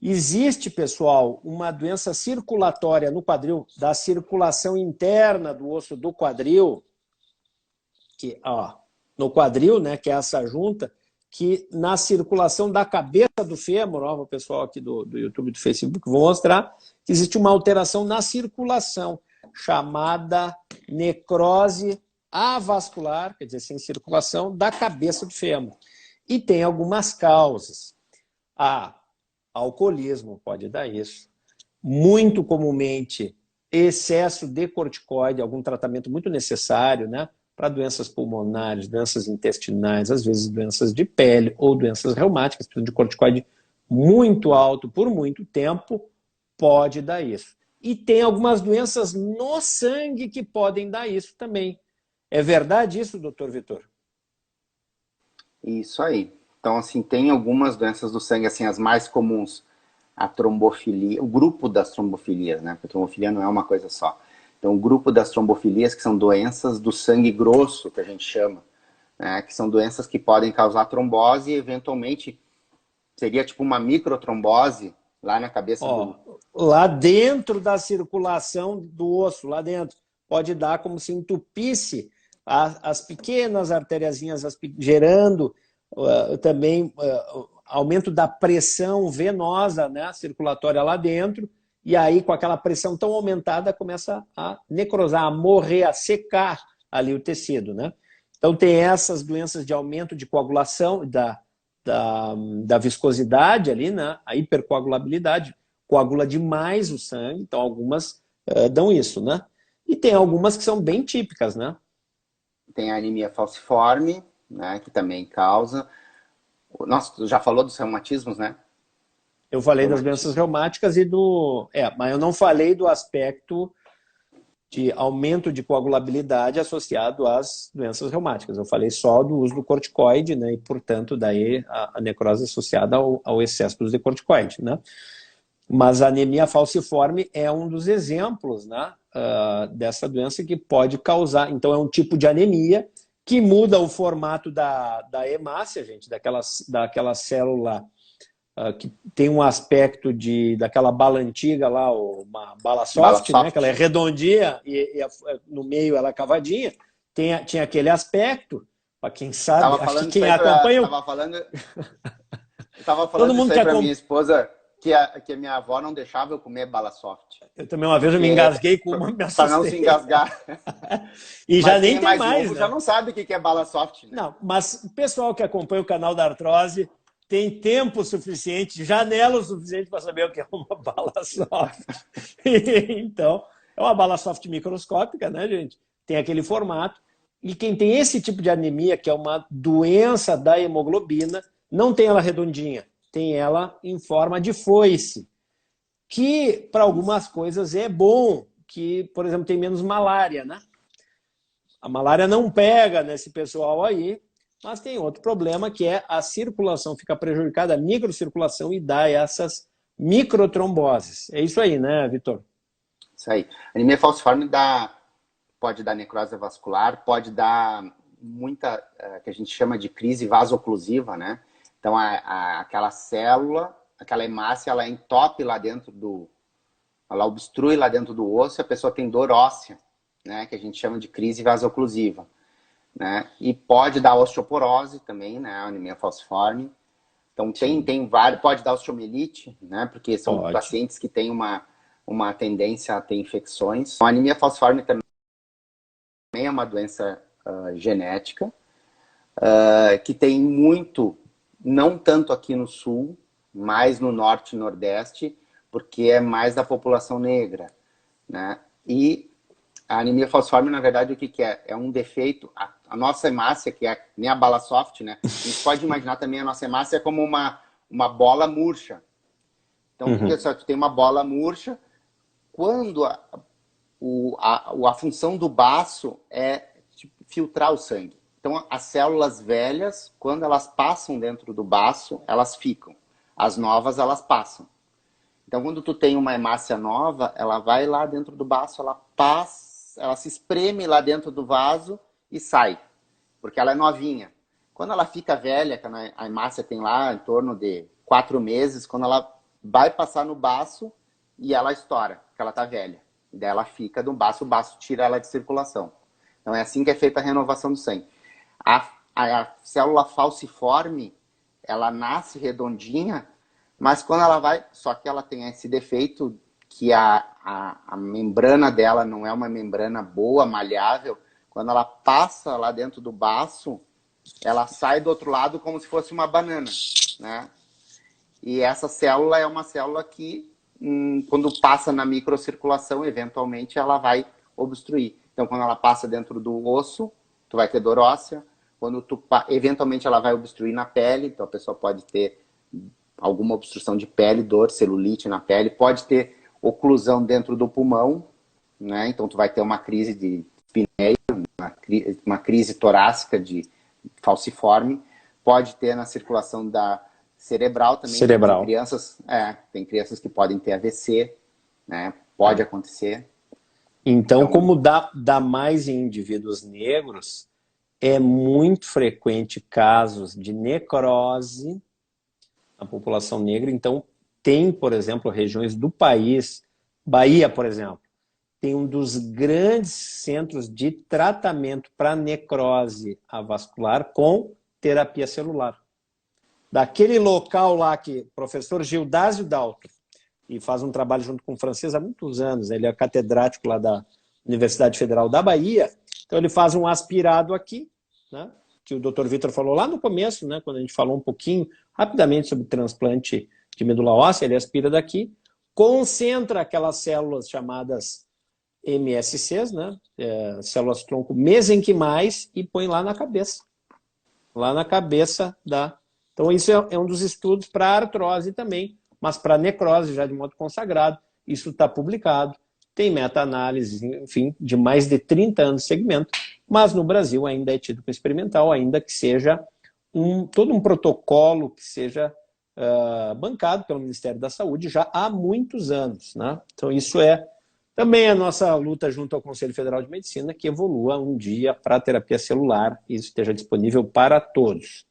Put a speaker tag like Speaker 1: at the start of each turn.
Speaker 1: Existe, pessoal, uma doença circulatória no quadril, da circulação interna do osso do quadril, que, ó, no quadril, né, que é essa junta, que na circulação da cabeça do fêmur, ó, o pessoal aqui do YouTube e do Facebook vão mostrar que existe uma alteração na circulação, chamada necrose avascular, quer dizer, sem circulação, da cabeça do fêmur. E tem algumas causas. Alcoolismo pode dar isso. Muito comumente, excesso de corticoide, algum tratamento muito necessário, né? Para doenças pulmonares, doenças intestinais, às vezes doenças de pele ou doenças reumáticas, precisam de corticoide muito alto por muito tempo, pode dar isso. E tem algumas doenças no sangue que podem dar isso também. É verdade isso, doutor Vitor?
Speaker 2: Isso aí. Então, assim, tem algumas doenças do sangue, assim, as mais comuns, a trombofilia, o grupo das trombofilias, né? Porque a trombofilia não é uma coisa só. Então, o grupo das trombofilias, que são doenças do sangue grosso, que a gente chama, né? Que são doenças que podem causar trombose e, eventualmente, seria tipo uma microtrombose lá na cabeça do...
Speaker 1: Lá dentro da circulação do osso, lá dentro, pode dar como se entupisse as pequenas artériazinhas, gerando também aumento da pressão venosa, né, circulatória lá dentro, e aí com aquela pressão tão aumentada começa a necrosar, a morrer, a secar ali o tecido, né? Então tem essas doenças de aumento de coagulação, da viscosidade ali, né, a hipercoagulabilidade, coagula demais o sangue, então algumas dão isso, né? E tem algumas que são bem típicas, né?
Speaker 2: Tem a anemia falciforme, né, que também causa. Nossa, tu já falou dos reumatismos, né?
Speaker 1: Eu falei das doenças reumáticas e do... mas eu não falei do aspecto de aumento de coagulabilidade associado às doenças reumáticas. Eu falei só do uso do corticoide, né? E, portanto, daí a necrose associada ao excesso do uso de corticoide, né? Mas a anemia falciforme é um dos exemplos, né, dessa doença que pode causar. Então, é um tipo de anemia que muda o formato da hemácia, gente, daquela célula que tem um aspecto daquela bala antiga lá, uma bala soft, né, que ela é redondinha e no meio ela é cavadinha. Tinha aquele aspecto, para quem sabe, acho que quem acompanha...
Speaker 2: Tava falando isso aí para minha esposa, que a minha avó não deixava eu comer bala soft.
Speaker 1: Eu também uma vez eu me engasguei com uma, me assustei.
Speaker 2: Para não se engasgar.
Speaker 1: E já nem tem mais,
Speaker 2: novo,
Speaker 1: né?
Speaker 2: já não sabe o que é bala soft, né?
Speaker 1: Não, mas o pessoal que acompanha o canal da artrose tem tempo suficiente, janela o suficiente para saber o que é uma bala soft. Então, é uma bala soft microscópica, né, gente? Tem aquele formato. E quem tem esse tipo de anemia, que é uma doença da hemoglobina, não tem ela redondinha, tem ela em forma de foice, que para algumas coisas é bom, que, por exemplo, tem menos malária, né? A malária não pega nesse pessoal aí, mas tem outro problema que é a circulação fica prejudicada, a microcirculação, e dá essas microtromboses. É isso aí, né, Vitor?
Speaker 2: Isso aí. Anemia falciforme pode dar necrose vascular, pode dar muita, que a gente chama de crise vasoclusiva, né? Então, aquela célula, aquela hemácia, ela entope lá dentro ela obstrui lá dentro do osso, e a pessoa tem dor óssea, né? Que a gente chama de crise vasoclusiva, né? E pode dar osteoporose também, né? A anemia falciforme. Então, tem vários, pode dar osteomielite, né? Porque são pacientes que têm uma tendência a ter infecções. A anemia falciforme também é uma doença genética, que tem muito, não tanto aqui no sul, mais no norte e nordeste, porque é mais da população negra, né? E a anemia falciforme, na verdade, o que é? É um defeito. A nossa hemácia, que é nem a bala soft, né? A gente pode imaginar também a nossa hemácia como uma bola murcha. Então, o que é só? Tu tem uma bola murcha, quando a função do baço é filtrar o sangue. Então, as células velhas, quando elas passam dentro do baço, elas ficam. As novas, elas passam. Então, quando tu tem uma hemácia nova, ela vai lá dentro do baço, ela passa, ela se espreme lá dentro do vaso e sai, porque ela é novinha. Quando ela fica velha, que a hemácia tem lá em torno de 4 meses, quando ela vai passar no baço e ela estoura, porque ela está velha. E daí ela fica no baço, o baço tira ela de circulação. Então é assim que é feita a renovação do sangue. A célula falciforme, ela nasce redondinha, mas quando ela vai... Só que ela tem esse defeito que a membrana dela não é uma membrana boa, maleável. Quando ela passa lá dentro do baço, ela sai do outro lado como se fosse uma banana, né? E essa célula é uma célula que, quando passa na microcirculação, eventualmente ela vai obstruir. Então, quando ela passa dentro do osso, tu vai ter dor óssea. Eventualmente ela vai obstruir na pele, então a pessoa pode ter alguma obstrução de pele, dor, celulite na pele, pode ter oclusão dentro do pulmão, né? Então tu vai ter uma crise de espineia, uma crise torácica de falciforme, pode ter na circulação da cerebral também.
Speaker 1: Cerebral.
Speaker 2: Tem crianças que podem ter AVC, né? Pode acontecer.
Speaker 1: Então, como dá mais em indivíduos negros, é muito frequente casos de necrose na população negra. Então, tem, por exemplo, regiões do país, Bahia, por exemplo, tem um dos grandes centros de tratamento para necrose avascular com terapia celular. Daquele local lá que o professor Gildásio Dalto, e faz um trabalho junto com o francês há muitos anos, ele é catedrático lá da Universidade Federal da Bahia, então ele faz um aspirado aqui, né, que o Dr. Vitor falou lá no começo, né, quando a gente falou um pouquinho, rapidamente, sobre transplante de medula óssea, ele aspira daqui, concentra aquelas células chamadas MSCs, né, células tronco mesenquimais, e põe lá na cabeça. Lá na cabeça da... Então isso é um dos estudos para artrose também, mas para necrose já de modo consagrado. Isso está publicado, tem meta-análise, enfim, de mais de 30 anos de segmento, mas no Brasil ainda é tido como experimental, ainda que seja todo um protocolo que seja bancado pelo Ministério da Saúde já há muitos anos, né? Então isso é também a nossa luta junto ao Conselho Federal de Medicina, que evolua um dia para a terapia celular e isso esteja disponível para todos.